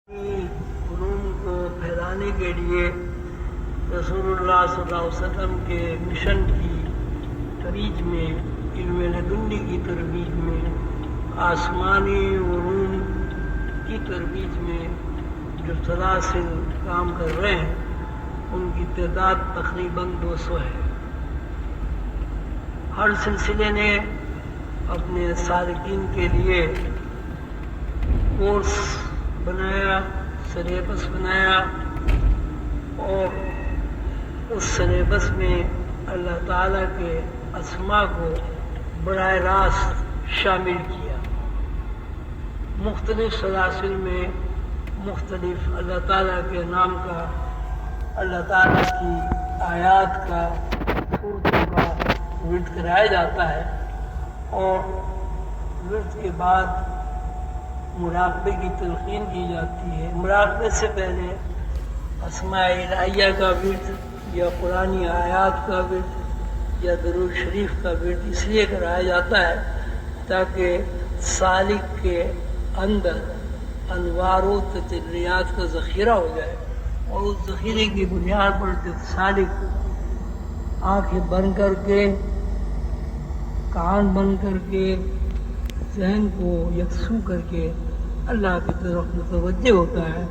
علوم کو پھیلانے کے لیے رسول اللہ صلی اللہ علیہ وسلم کے مشن کی ترویج میں، علم لدنی کی ترویج میں، آسمانی علوم کی ترویج میں جو سلاسل کام کر رہے ہیں ان کی تعداد تقریباً 200 ہے۔ ہر سلسلے نے اپنے سالکین کے لیے کورس بنایا، سلیبس بنایا، اور اس سلیبس میں اللہ تعالیٰ کے اسماء کو براہ راست شامل کیا۔ مختلف سلاسل میں مختلف اللہ تعالیٰ کے نام کا، اللہ تعالیٰ کی آیات کا، صورتوں کا ورد کرایا جاتا ہے، اور ورد کے بعد مراقبے کی تلقین کی جاتی ہے۔ مراقبے سے پہلے اسماء الہیہ کا ورد یا قرآنی آیات کا ورد یا درود شریف کا ورد اس لیے کرایا جاتا ہے تاکہ سالک کے اندر انوار و تجلیات کا ذخیرہ ہو جائے، اور اس ذخیرے کی بنیاد پر جب سالک آنکھیں بند کر کے، کان بند کر کے، ذہن کو یکسو کر کے اللہ کی طرف متوجہ ہوتا ہے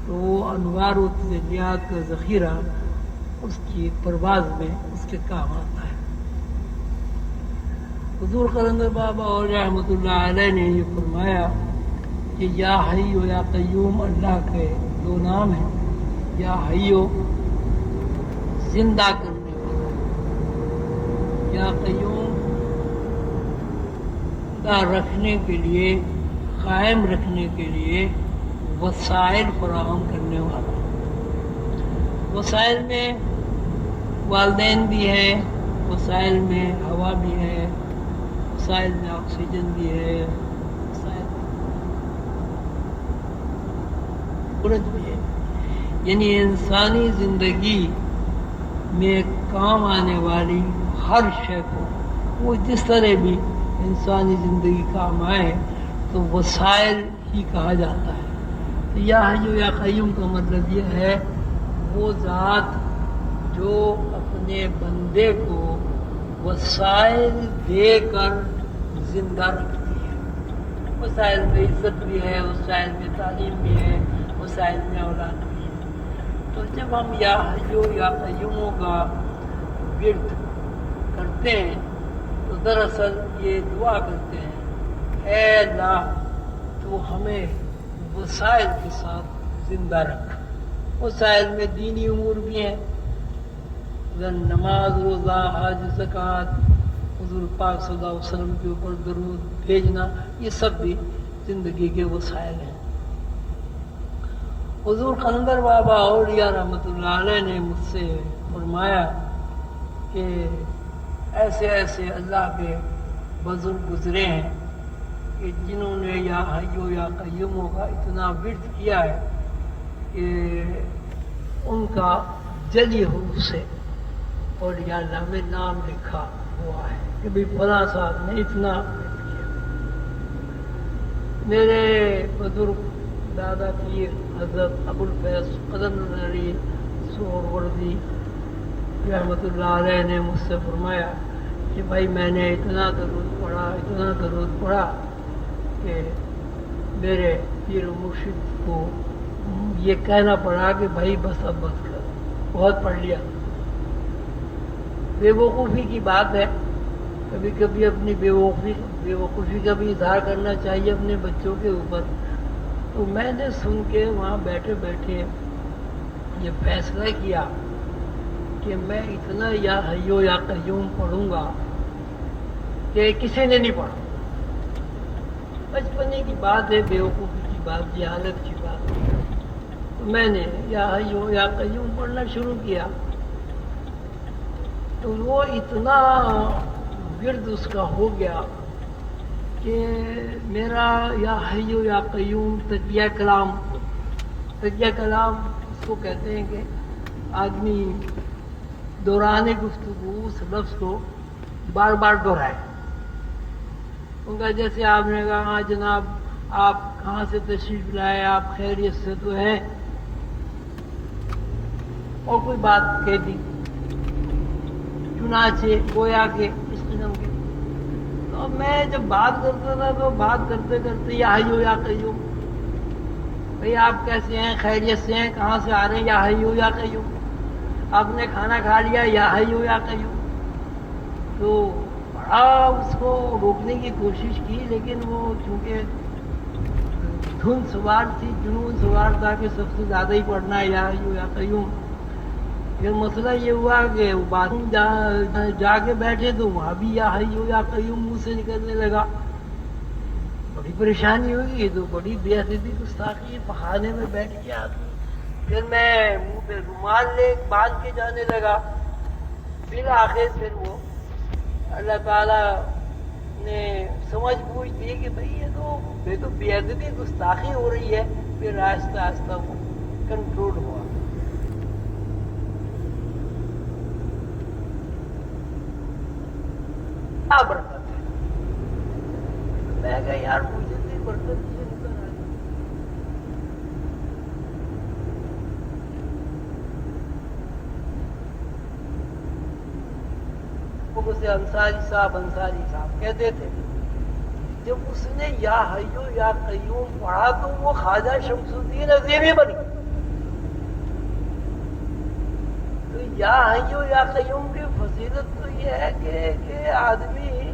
تو وہ انوار و تجلیات کا ذخیرہ اس کی پرواز میں اس کے کام آتا ہے۔ حضور قلندر بابا اور رحمۃ اللہ علیہ نے یہ فرمایا کہ یا حی و یا قیوم اللہ کے 2 نام ہیں۔ یا حی و زندہ کرنے والا، یا قیوم رکھنے کے لیے، قائم رکھنے کے لیے وسائل فراہم کرنے والا۔ وسائل میں والدین بھی ہیں، وسائل میں ہوا بھی ہے، وسائل میں آکسیجن بھی ہے، وسائل سورج بھی ہے، یعنی انسانی زندگی میں کام آنے والی ہر شے کو وہ جس طرح بھی انسانی زندگی کام آئے تو وسائل ہی کہا جاتا ہے۔ تو یا حی و یا قیوم کا مطلب یہ ہے وہ ذات جو اپنے بندے کو وسائل دے کر زندہ رکھتی ہے۔ وسائل میں عزت بھی ہے، وسائل میں تعلیم بھی ہے، وسائل میں اولاد بھی ہے۔ تو جب ہم یا حی و یا قیوم کا ورد کرتے ہیں تو دراصل یہ دعا کرتے ہیں، اے اللہ تو ہمیں وسائل کے ساتھ زندہ رکھ۔ وسائل میں دینی امور بھی ہیں، نماز، روزہ، حج، زکوٰۃ، حضور پاک صلی اللہ علیہ وسلم کے اوپر درود بھیجنا، یہ سب بھی زندگی کے وسائل ہیں۔ حضور قلندر بابا اولیاء رحمۃ اللہ علیہ نے مجھ سے فرمایا کہ ایسے ایسے اللہ کے بزرگ گزرے ہیں کہ جنہوں نے یا حی و یا قیوم کا اتنا ورد کیا ہے کہ ان کا جلی حروف سے اولیاء اللہ میں نام لکھا ہوا ہے کہ بھی فلاں صاحب نے اتنا ورد کیا۔ میرے بزرگ دادا پیر حضرت ابوالفیض قلندر علی سہروردی رحمۃ اللہ علیہ نے مجھ سے فرمایا کہ بھائی میں نے اتنا درود پڑھا کہ میرے پیر و مرشد کو یہ کہنا پڑا کہ بھائی بس اب بس کر، بہت پڑھ لیا۔ بے وقوفی کی بات ہے، کبھی کبھی اپنی بے وقوفی کا بھی اظہار کرنا چاہیے اپنے بچوں کے اوپر۔ تو میں نے سن کے وہاں بیٹھے بیٹھے یہ فیصلہ کیا کہ میں اتنا یا حی و یا قیوم پڑھوں گا کہ کسی نے نہیں پڑھا۔ بچپنے کی بات ہے، بے وقوفی کی بات، جہالت کی بات ہے۔ تو میں نے یا حی و یا قیوم پڑھنا شروع کیا تو وہ اتنا ورد اس کا ہو گیا کہ میرا یا حی و یا قیوم تجزیہ کلام اس کو کہتے ہیں کہ آدمی دوران گفتگو اس لفظ کو بار بار دہرائے۔ ان کا جیسے آپ نے کہا ہاں جناب آپ کہاں سے تشریف لائے آپ، خیریت سے تو ہیں؟ اور کوئی بات کہہ دی، چنانچہ گویا کہ اس قسم کی. تو میں جب بات کرتا تھا تو بات کرتے کرتے یا حیو یا قیوم، بھئی آپ کیسے ہیں، خیریت سے ہیں، کہاں سے آ رہے ہیں، یا حیو یا قیوم، آپ نے کھانا کھا لیا، یا حیو یا قیوم. تو بڑا اس کو روکنے کی کوشش کی، لیکن وہ چونکہ دھن سوار تھی، جنون سوار تھا کہ سب سے زیادہ ہی پڑھنا ہے یا حیو یا قیوم. پھر مسئلہ یہ ہوا کہ بات جا کے بیٹھے تو وہاں بھی یا حیو یا قیوم منہ سے نکلنے لگا. بڑی پریشانی ہوگی، تو بڑی بے ادبی گستاخی بہانے میں بیٹھ گیا آدمی. پھر میں منہ پہ رومال لے باندھ کے جانے لگا. پھر آخر پھر وہ اللہ تعالیٰ نے سمجھ بوجھ دی کہ بھئی یہ تو بے ادبی گستاخی ہو رہی ہے. پھر آہستہ آہستہ وہ کنٹرول ہوا. کیا برکت ہے؟ میں کہا یار مجھے بھی برکت یہ نظر آ رہی. اسے انصاری صاحب کہتے تھے، جب اس نے یا حیو یا قیوم پڑھا تو وہ خواجہ شمس الدین عظیمی بنی. تو یا حیو یا قیوم کی فضیلت تو یہ ہے کہ آدمی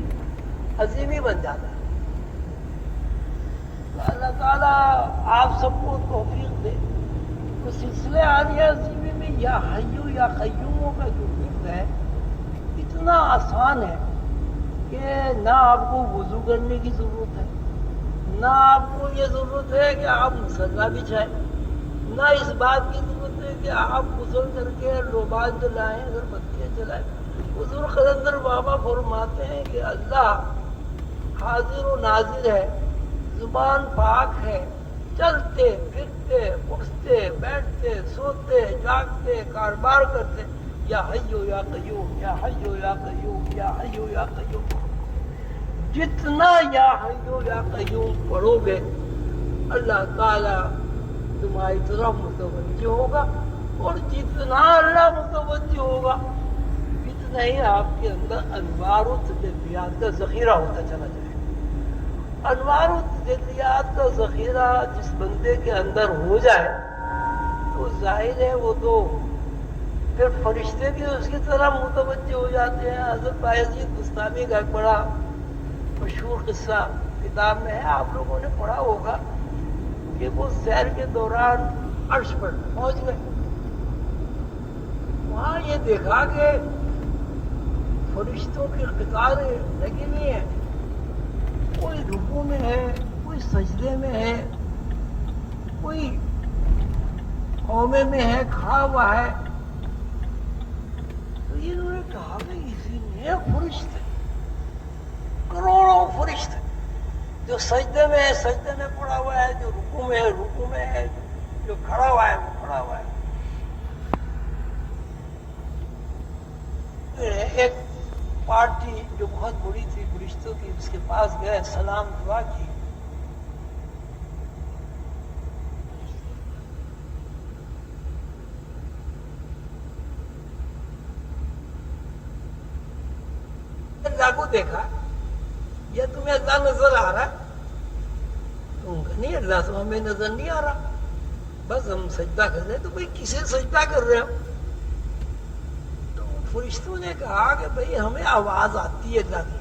عظیمی بن جاتا ہے. تو اللہ تعالیٰ آپ سب کو توفیق دے. تو سلسلے عالیہ عظیمی میں یا حیو یا قیوموں کا جو ذکر ہے اتنا آسان ہے کہ نہ آپ کو وضو کرنے کی ضرورت ہے، نہ آپ کو یہ ضرورت ہے کہ آپ مصلی بچھائیں، نہ اس بات کی ضرورت ہے کہ آپ غسل کر کے روبان جلائیں، اگر بتیاں جلائیں. حضور قلندر بابا فرماتے ہیں کہ اللہ حاضر و ناظر ہے، زبان پاک ہے، چلتے پھرتے اٹھتے بیٹھتے سوتے جاگتے کاروبار کرتے یا حیو یا قیوم یا حیو یا قیوم یا حیو یا قیوم. جتنا یا حیو یا قیوم پڑھو گے اللہ تعالیٰ تمہاری طرف متوجہ ہوگا، اور جتنا اللہ متوجہ ہوگا اتنا ہی آپ کے اندر انوار و تجلیات کا ذخیرہ ہوتا چلا جائے. انوار و تجلیات کا ذخیرہ جس بندے کے اندر ہو جائے تو ظاہر ہے وہ تو پھر فرشتے بھی اس کی طرح متوجہ ہو جاتے ہیں. حضرت بایزید بستامی کا ایک بڑا مشہور قصہ کتاب میں ہے، آپ لوگوں نے پڑھا ہوگا کہ وہ سیر کے دوران عرش پر پہنچ گئے. وہاں یہ دیکھا کہ فرشتوں کی قطاریں لگی ہوئی ہیں، کوئی رکوع میں ہے، کوئی سجدے میں ہے، کوئی قومے میں ہے، کھڑا ہوا ہے. تو انہوں نے کہا کہ اسی میں فرشتے، کروڑوں فرشتے، جو سجدے میں ہے سجدے میں پڑا ہوا ہے، جو رکوع میں ہے رکوع میں ہے، جو کھڑا ہوا ہے وہ کھڑا ہوا ہے. ایک پارٹی جو بہت بڑی تھی فرشتوں کی، اس کے پاس گئے، سلام دعا کی. اللہ کو دیکھا، یا تمہیں اللہ نظر آ رہا؟ تم کہ نہیں، اللہ تو ہمیں نظر نہیں آ رہا، بس ہم سجدہ کر رہے ہیں. تو بھئی کسے سجدہ کر رہے ہو؟ تو فرشتوں نے کہا کہ بھئی ہمیں آواز آتی ہے اللہ کی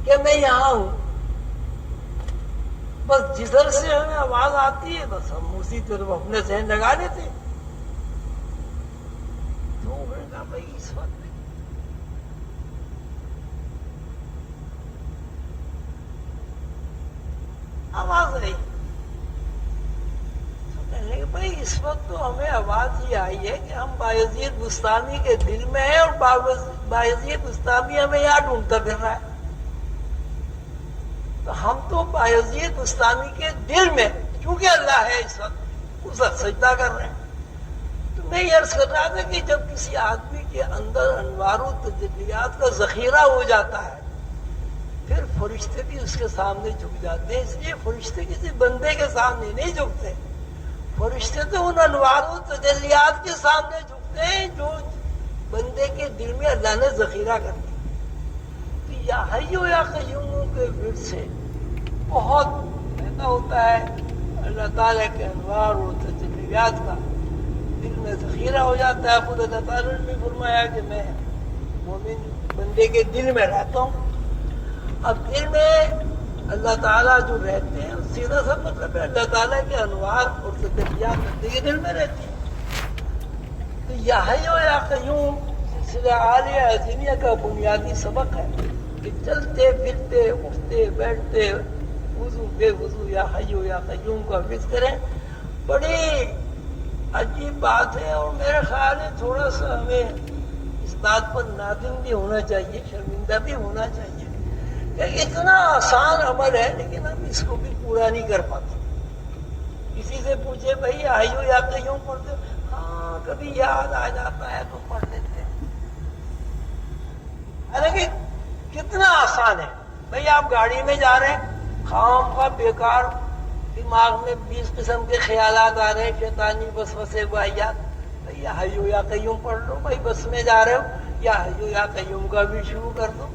کہ میں یہاں ہوں. بس جدھر سے ہمیں آواز آتی ہے بس ہم اسی طرف اپنے ذہن لگا لیتے ہیں. تو انہوں نے کہا بھئی اس وقت آواز آئی. تو کہنے لگے بھئی اس وقت تو ہمیں آواز یہ آئی ہے کہ ہم بایزید بستامی کے دل میں ہیں، اور بایزید بستامی ہمیں یہاں ڈھونڈتا پھر رہا ہے. تو ہم تو بایزید بستامی کے دل میں، چونکہ اللہ ہے اس وقت، اس وقت سجدہ کر رہے ہیں. تو میں یہ عرض کر رہا تھا کہ جب کسی آدمی کے اندر انوار و تجلیات کا ذخیرہ ہو جاتا ہے، پھر فرشتے بھی اس کے سامنے جھک جاتے ہیں. اس لیے فرشتے کسی بندے کے سامنے نہیں جھکتے. فرشتے تو ان انوار و تجلیات کے سامنے جھکتے ہیں جو بندے کے دل میں اللہ نے ذخیرہ کر دیا. تو یا حی یا قیوم کے ورد سے بہت پیدا ہوتا ہے اللہ تعالیٰ کے انوار و تجلیات کا، دل میں ذخیرہ ہو جاتا ہے. خود اللہ تعالیٰ نے بھی فرمایا کہ میں مومن بندے کے دل میں رہتا ہوں. اب دل میں اللہ تعالیٰ جو رہتے ہیں سیدھا سا مطلب ہے اللہ تعالیٰ کے انوار اور تجلیات بندے کے دل میں رہتی ہیں. تو یا حی و یا قیوم سلسلہ عالیہ عظیمیہ کا بنیادی سبق ہے کہ چلتے پھرتے اٹھتے بیٹھتے وضو بے وضو یا حی و یا قیوم کا ورد کریں. بڑی عجیب بات ہے اور میرے خیال ہے تھوڑا سا ہمیں اس بات پر نادم بھی ہونا چاہیے، شرمندہ بھی ہونا چاہیے کہ اتنا آسان عمل ہے لیکن ہم اس کو بھی پورا نہیں کر پاتے. کسی سے پوچھے بھائی یا حی و یا قیوم پڑھتے ہو؟ ہاں کبھی یاد آ جاتا ہے تو پڑھ لیتے ہیں. حالانکہ کتنا آسان ہے. بھائی آپ گاڑی میں جا رہے ہیں، خام خواہ بیکار دماغ میں 20 قسم کے خیالات آ رہے ہیں، شیطانی وسوسے واہیات. بھائی یا حی و یا قیوم پڑھ لو. بھائی بس میں جا رہے ہو یا حی و یا قیوم کا بھی شروع کر دو.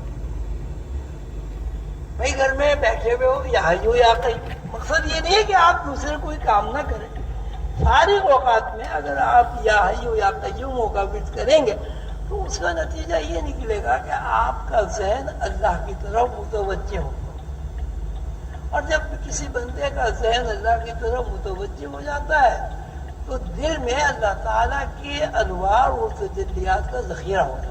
بھائی گھر میں بیٹھے ہوئے ہو یا حی و یا قیوم. مقصد یہ نہیں ہے کہ آپ دوسرے کوئی کام نہ کریں. ساری اوقات میں اگر آپ یا حی و یا قیوم کا ورد کریں گے تو اس کا نتیجہ یہ نکلے گا کہ آپ کا ذہن اللہ کی طرف متوجہ ہوگا. اور جب کسی بندے کا ذہن اللہ کی طرف متوجہ ہو جاتا ہے تو دل میں اللہ تعالیٰ کے انوار اور تجلیات کا ذخیرہ ہوتا ہے.